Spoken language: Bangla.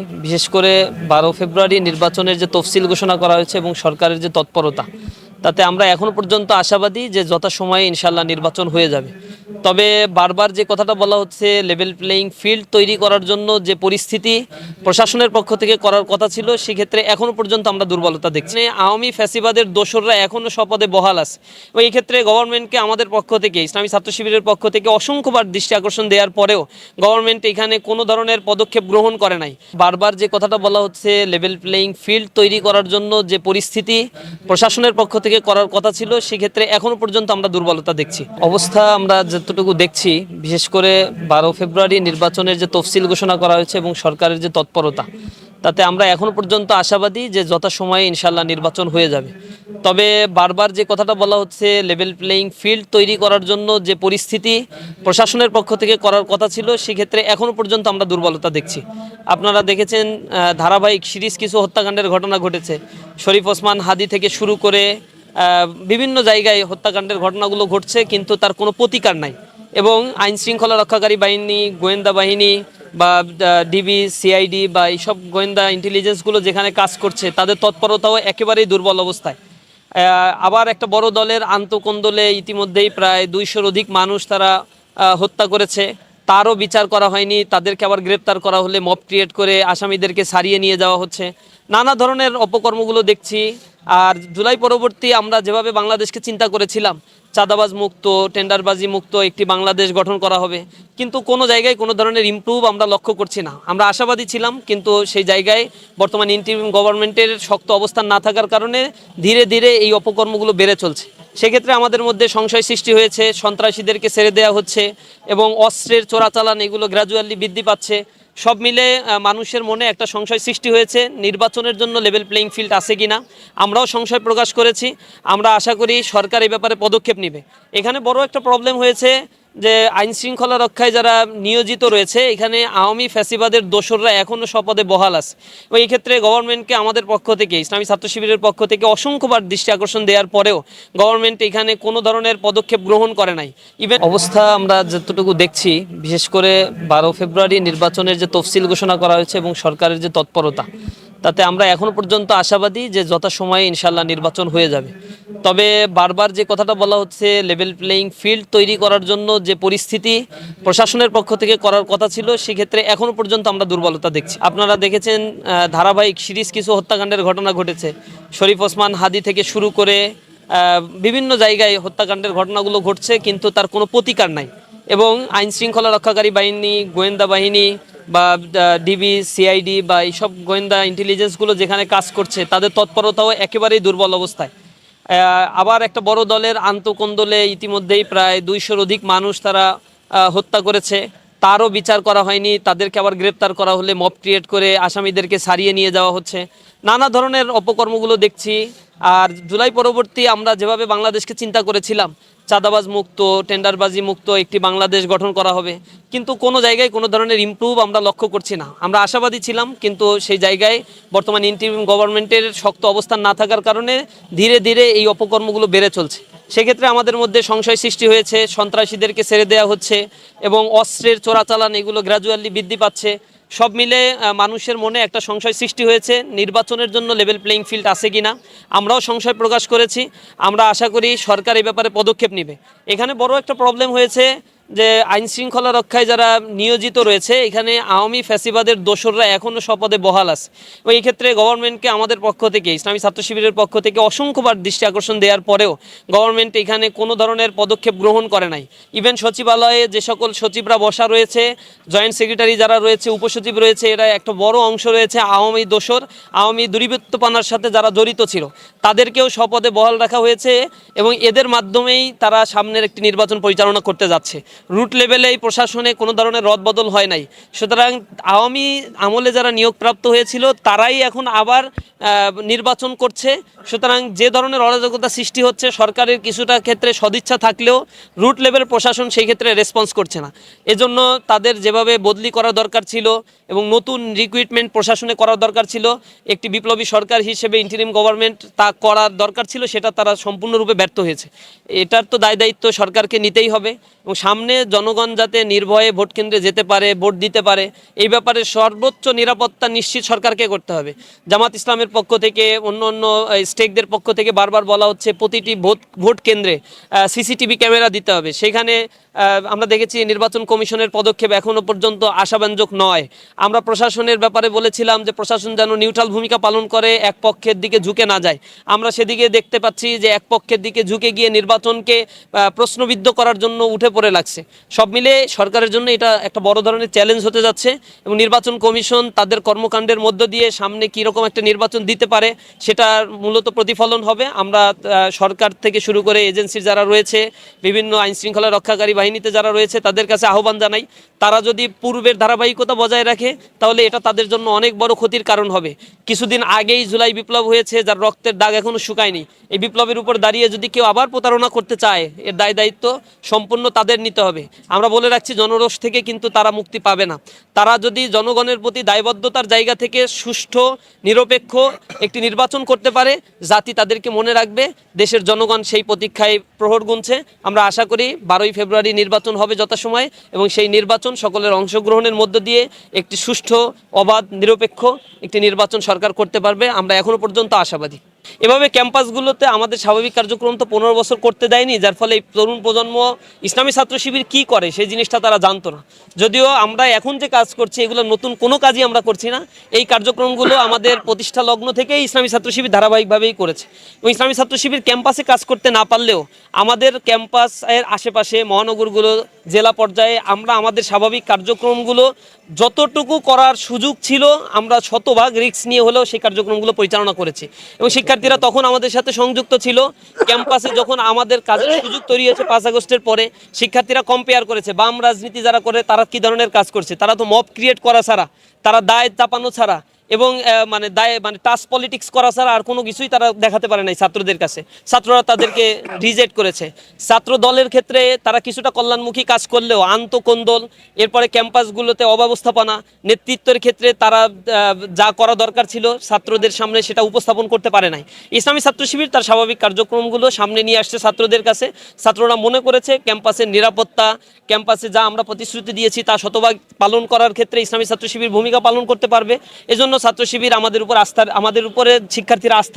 বিশেষ করে 12 ফেব্রুয়ারি নির্বাচনের যে তফসিল ঘোষণা করা হয়েছে এবং সরকারের যে তৎপরতা, তাতে আমরা এখনো পর্যন্ত আশাবাদী যে যথাসময়ে ইনশাল্লাহ নির্বাচন হয়ে যাবে। তবে বারবার যে কথাটা বলা হচ্ছে, লেভেল প্লেয়িং ফিল্ড তৈরি করার জন্য যে পরিস্থিতি প্রশাসনের পক্ষ থেকে করার কথা ছিল, সেক্ষেত্রে এখনো পর্যন্ত আমরা দুর্বলতা দেখছি। আওয়ামী ফ্যাসিবাদের দোসররা এখনও স্বপদে বহাল আছে এবং এই ক্ষেত্রে গভর্নমেন্টকে আমাদের পক্ষ থেকে, ইসলামী ছাত্র শিবিরের পক্ষ থেকে অসংখ্যবার দৃষ্টি আকর্ষণ দেওয়ার পরেও গভর্নমেন্ট এখানে কোনো ধরনের পদক্ষেপ গ্রহণ করে নাই। বারবার যে কথাটা বলা হচ্ছে, লেভেল প্লেয়িং ফিল্ড তৈরি করার জন্য যে পরিস্থিতি প্রশাসনের পক্ষ থেকে করার কথা ছিল, সেক্ষেত্রে এখনো পর্যন্ত আমরা দুর্বলতা দেখছি। অবস্থা আমরা যতটুকু দেখছি, বিশেষ করে 12 ফেব্রুয়ারি নির্বাচনের যে তফসিল ঘোষণা করা হয়েছে এবং সরকারের যে তৎপরতা, তাতে আমরা এখনো পর্যন্ত আশাবাদী যে যথাসময়ে ইনশাল্লাহ নির্বাচন হয়ে যাবে। তবে বারবার যে কথাটা বলা হচ্ছে, লেভেল প্লেয়িং ফিল্ড তৈরি করার জন্য যে পরিস্থিতি প্রশাসনের পক্ষ থেকে করার কথা ছিল, সেক্ষেত্রে এখনো পর্যন্ত আমরা দুর্বলতা দেখছি। আপনারা দেখেছেন ধারাবাহিক সিরিজ কিছু হত্যাকাণ্ডের ঘটনা ঘটেছে। শরীফ ওসমান হাদি থেকে শুরু করে বিভিন্ন জায়গায় হত্যাকাণ্ডের ঘটনাগুলো ঘটছে, কিন্তু তার কোনো প্রতিকার নাই। এবং আইন শৃঙ্খলা রক্ষাকারী বাহিনী, গোয়েন্দা বাহিনী বা ডিবি, সিআইডি বা এইসব গোয়েন্দা ইন্টেলিজেন্সগুলো যেখানে কাজ করছে, তাদের তৎপরতাও একেবারেই দুর্বল অবস্থায়। আবার একটা বড় দলের আন্তঃকোন্দলে ইতিমধ্যেই প্রায় 200-র অধিক মানুষ তারা হত্যা করেছে, তারও বিচার করা হয়নি। তাদেরকে আবার গ্রেপ্তার করা হলে মব ক্রিয়েট করে আসামিদেরকে সারিয়ে নিয়ে যাওয়া হচ্ছে। নানা ধরনের অপকর্মগুলো দেখছি। আর জুলাই পরবর্তী আমরা যেভাবে বাংলাদেশকে চিন্তা করেছিলাম, চাঁদাবাজ মুক্ত, টেন্ডারবাজি মুক্ত একটি বাংলাদেশ গঠন করা হবে, কিন্তু কোনো জায়গায় কোনো ধরনের ইমপ্রুভ আমরা লক্ষ্য করছি না। আমরা আশাবাদী ছিলাম, কিন্তু সেই জায়গায় বর্তমান ইন্টারিম গভর্নমেন্টের শক্ত অবস্থান না থাকার কারণে ধীরে ধীরে এই অপকর্মগুলো বেড়ে চলছে। সেক্ষেত্রে আমাদের মধ্যে সংশয় সৃষ্টি হয়েছে, সন্ত্রাসীদেরকে ছেড়ে দেওয়া হচ্ছে এবং অস্ত্রের চোরাচালান এগুলো গ্র্যাজুয়ালি বৃদ্ধি পাচ্ছে। সব মিলে মানুষের মনে একটা সংশয় সৃষ্টি হয়েছে, নির্বাচনের জন্য লেভেল প্লেইং ফিল্ড আছে কিনা। আমরাও সংশয় প্রকাশ করেছি। আমরা আশা করি সরকার এই ব্যাপারে পদক্ষেপ নেবে। এখানে বড় একটা প্রবলেম হয়েছে যে আইন শৃঙ্খলা রক্ষায় যারা নিয়োজিত রয়েছে, এখানে আওয়ামী ফ্যাসিবাদের দোসররা এখনও স্বপদে বহাল আছে এবং এই ক্ষেত্রে গভর্নমেন্টকে আমাদের পক্ষ থেকে, ইসলামী ছাত্র শিবিরের পক্ষ থেকে অসংখ্যবার দৃষ্টি আকর্ষণ দেওয়ার পরেও গভর্নমেন্ট এখানে কোনো ধরনের পদক্ষেপ গ্রহণ করে নাই। ইভেন অবস্থা আমরা যতটুকু দেখছি, বিশেষ করে 12 ফেব্রুয়ারি নির্বাচনের যে তফসিল ঘোষণা করা হয়েছে এবং সরকারের যে তৎপরতা, তাতে আমরা এখনো পর্যন্ত আশাবাদী যে যথাসময়ে ইনশাল্লাহ নির্বাচন হয়ে যাবে। তবে বারবার যে কথাটা বলা হচ্ছে, লেভেল প্লেয়িং ফিল্ড তৈরি করার জন্য যে পরিস্থিতি প্রশাসনের পক্ষ থেকে করার কথা ছিল, সেক্ষেত্রে এখনো পর্যন্ত আমরা দুর্বলতা দেখছি। আপনারা দেখেছেন ধারাবাহিক সিরিজ কিছু হত্যাকাণ্ডের ঘটনা ঘটেছে। শরীফ ওসমান হাদি থেকে শুরু করে বিভিন্ন জায়গায় হত্যাকাণ্ডের ঘটনাগুলো ঘটছে, কিন্তু তার কোনো প্রতিকার নাই। এবং আইন শৃঙ্খলা রক্ষাকারী বাহিনী, গোয়েন্দা বাহিনী বা ডিবি, সিআইডি বা এইসব গোয়েন্দা ইন্টেলিজেন্সগুলো যেখানে কাজ করছে, তাদের তৎপরতাও একেবারেই দুর্বল অবস্থায়। আবার একটা বড় দলের আন্তঃকোন্দলে ইতিমধ্যেই প্রায় 200-র অধিক মানুষ তারা হত্যা করেছে, তারও বিচার করা হয়নি। তাদেরকে আবার গ্রেপ্তার করা হলে মব ক্রিয়েট করে আসামিদেরকে সারিয়ে নিয়ে যাওয়া হচ্ছে। নানা ধরনের অপকর্মগুলো দেখছি। আর জুলাই পরবর্তী আমরা যেভাবে বাংলাদেশকে চিন্তা করেছিলাম, চাঁদাবাজ মুক্ত, টেন্ডারবাজি মুক্ত একটি বাংলাদেশ গঠন করা হবে, কিন্তু কোনো জায়গায় কোনো ধরনের ইমপ্রুভ আমরা লক্ষ্য করছি না। আমরা আশাবাদী ছিলাম, কিন্তু সেই জায়গায় বর্তমান ইন্টারিম গভর্নমেন্টের শক্ত অবস্থান না থাকার কারণে ধীরে ধীরে এই অপকর্মগুলো বেড়ে চলছে। সেক্ষেত্রে আমাদের মধ্যে সংশয় সৃষ্টি হয়েছে, সন্ত্রাসীদেরকে ছেড়ে দেওয়া হচ্ছে এবং অস্ত্রের চোরাচালান এগুলো গ্র্যাজুয়ালি বৃদ্ধি পাচ্ছে। সব মিলে মানুষের মনে একটা সংশয় সৃষ্টি হয়েছে, নির্বাচনের জন্য লেভেল প্লেইং ফিল্ড আছে কিনা। আমরাও সংশয় প্রকাশ করেছি। আমরা আশা করি সরকার এই ব্যাপারে পদক্ষেপ নেবে। এখানে বড় একটা প্রবলেম হয়েছে যে আইন শৃঙ্খলা রক্ষায় যারা নিয়োজিত রয়েছে, এখানে আওয়ামী ফ্যাসিবাদের দোসররা এখনও স্বপদে বহাল আছে এবং এই ক্ষেত্রে গভর্নমেন্টকে আমাদের পক্ষ থেকে, ইসলামী ছাত্র শিবিরের পক্ষ থেকে অসংখ্যবার দৃষ্টি আকর্ষণ দেওয়ার পরেও গভর্নমেন্ট এখানে কোনো ধরনের পদক্ষেপ গ্রহণ করে নাই। ইভেন সচিবালয়ে যে সকল সচিবরা বসা রয়েছে, জয়েন্ট সেক্রেটারি যারা রয়েছে, উপসচিব রয়েছে, এরা একটা বড় অংশ রয়েছে আওয়ামী দোসর, আওয়ামী দুর্বৃত্তপনার সাথে যারা জড়িত ছিল, তাদেরকেও স্বপদে বহাল রাখা হয়েছে এবং এদের মাধ্যমেই তারা সামনের একটি নির্বাচন পরিচালনা করতে যাচ্ছে। রুট লেভেলে এই প্রশাসনে কোনো ধরনের রদবদল হয় নাই। সুতরাং আওয়ামী আমলে যারা নিয়োগপ্রাপ্ত হয়েছিল, তারাই এখন আবার নির্বাচন করছে। সুতরাং যে ধরনের অরাজকতা সৃষ্টি হচ্ছে, সরকারের কিছুটা ক্ষেত্রে সদিচ্ছা থাকলেও রুট লেভেল প্রশাসন সেই ক্ষেত্রে রেসপন্স করছে না। এজন্য তাদের যেভাবে বদলি করা দরকার ছিল এবং নতুন রিক্রুটমেন্ট প্রশাসনে করার দরকার ছিল, একটি বিপ্লবী সরকার হিসেবে ইন্টারিম গভর্নমেন্ট তা করার দরকার ছিল, সেটা তারা সম্পূর্ণরূপে ব্যর্থ হয়েছে। এটার তো দায় দায়িত্ব সরকারকে নিতেই হবে এবং সামনে সামনে জনগণ যাতে নির্ভয়ে ভোট কেন্দ্রে যেতে পারে, ভোট দিতে পারে, এই ব্যাপারে সর্বোচ্চ নিরাপত্তা নিশ্চিত সরকারকে করতে হবে। জামাত ইসলামের পক্ষ থেকে, অন্য অন্য স্টেকদের পক্ষ থেকে বারবার বলা হচ্ছে প্রতিটি ভোট কেন্দ্রে সিসিটিভি ক্যামেরা দিতে হবে। সেখানে আমরা দেখেছি নির্বাচন কমিশনের পদক্ষেপ এখনও পর্যন্ত আশাব্যঞ্জক নয়। আমরা প্রশাসনের ব্যাপারে বলেছিলাম যে প্রশাসন যেন নিউট্রাল ভূমিকা পালন করে, এক পক্ষের দিকে ঝুঁকে না যায়। আমরা সেদিকে দেখতে পাচ্ছি যে এক পক্ষের দিকে ঝুঁকে গিয়ে নির্বাচনকে প্রশ্নবিদ্ধ করার জন্য উঠে পড়ে লাগছে। সব মিলে সরকারের জন্য এটা একটা বড় ধরনের চ্যালেঞ্জ হতে যাচ্ছে এবং নির্বাচন কমিশন তাদের কর্মকাণ্ডের মধ্য দিয়ে সামনে কীরকম একটা নির্বাচন দিতে পারে সেটা মূলত প্রতিফলন হবে। আমরা সরকার থেকে শুরু করে এজেন্সির যারা রয়েছে, বিভিন্ন আইনশৃঙ্খলা রক্ষাকারী বাহিনীতে যারা রয়েছে, তাদের কাছে আহ্বান জানাই, তারা যদি পূর্বের ধারাবাহিকতা বজায় রাখে তাহলে এটা তাদের জন্য অনেক বড় ক্ষতির কারণ হবে। কিছুদিন আগেই জুলাই বিপ্লব হয়েছে, যার রক্তের দাগ এখনো শুকায়নি। এই বিপ্লবের উপর দাঁড়িয়ে যদি কেউ আবার প্রতারণা করতে চায়, এর দায়িত্ব সম্পূর্ণ তাদের নিতে হবে। আমরা বলে রাখছি, জনরোষ থেকে কিন্তু তারা মুক্তি পাবে না। তারা যদি জনগণের প্রতি দায়বদ্ধতার জায়গা থেকে সুষ্ঠু নিরপেক্ষ একটি নির্বাচন করতে পারে, জাতি তাদেরকে মনে রাখবে। দেশের জনগণ সেই প্রতীক্ষায় প্রহর গুনছে। আমরা আশা করি 12ই ফেব্রুয়ারি নির্বাচন হবে যথাসময়ে এবং সেই নির্বাচন সকলের অংশগ্রহণের মধ্য দিয়ে একটি সুষ্ঠু, অবাধ, নিরপেক্ষ একটি নির্বাচন সরকার করতে পারবে। আমরা এখনো পর্যন্ত আশাবাদী। এভাবে ক্যাম্পাসগুলোতে আমাদের স্বাভাবিক কার্যক্রম তো 15 বছর করতে দেয়নি, যার ফলে এই তরুণ প্রজন্ম ইসলামী ছাত্র শিবির কী করে সেই জিনিসটা তারা জানতো না। যদিও আমরা এখন যে কাজ করছি এগুলো নতুন কোনো কাজই আমরা করছি না, এই কার্যক্রমগুলো আমাদের প্রতিষ্ঠা লগ্ন থেকেই ইসলামী ছাত্র শিবির ধারাবাহিকভাবেই করেছে। এবং ইসলামী ছাত্র শিবির ক্যাম্পাসে কাজ করতে না পারলেও আমাদের ক্যাম্পাসের আশেপাশে মহানগরগুলো, জেলা পর্যায়ে আমরা আমাদের স্বাভাবিক কার্যক্রমগুলো যতটুকু করার সুযোগ ছিল আমরা শতভাগ রিস্ক নিয়ে হলেও সেই কার্যক্রমগুলো পরিচালনা করেছি এবং শিক্ষার্থীরা তখন আমাদের সাথে সংযুক্ত ছিল। ক্যাম্পাসে যখন আমাদের কাজের সুযোগ তৈরি হয়েছে 5 আগস্টের পরে, শিক্ষার্থীরা কম্পেয়ার করেছে বাম রাজনীতি যারা করে তারা কী ধরনের কাজ করছে। তারা তো মব ক্রিয়েট করা ছাড়া, তারা দায় চাপানো ছাড়া এবং টাচ পলিটিক্স করা ছাড়া আর কোনো কিছুই তারা দেখাতে পারে নাই ছাত্রদের কাছে। ছাত্ররা তাদেরকে রিজেক্ট করেছে। ছাত্র দলের ক্ষেত্রে তারা কিছুটা কল্যাণমুখী কাজ করলেও আন্তঃকোন্দল, এরপরে ক্যাম্পাসগুলোতে অব্যবস্থাপনা, নেতৃত্বের ক্ষেত্রে তারা যা করা দরকার ছিল ছাত্রদের সামনে সেটা উপস্থাপন করতে পারে নাই। ইসলামী ছাত্র শিবির তার স্বাভাবিক কার্যক্রমগুলো সামনে নিয়ে আসছে ছাত্রদের কাছে। ছাত্ররা মনে করেছে ক্যাম্পাসের নিরাপত্তা, ক্যাম্পাসে যা আমরা প্রতিশ্রুতি দিয়েছি তা শতভাগ পালন করার ক্ষেত্রে ইসলামী ছাত্র শিবির ভূমিকা পালন করতে পারবে। এজন্য ছাত্র শিবির আমাদের উপরে শিক্ষার্থীরা আস্থা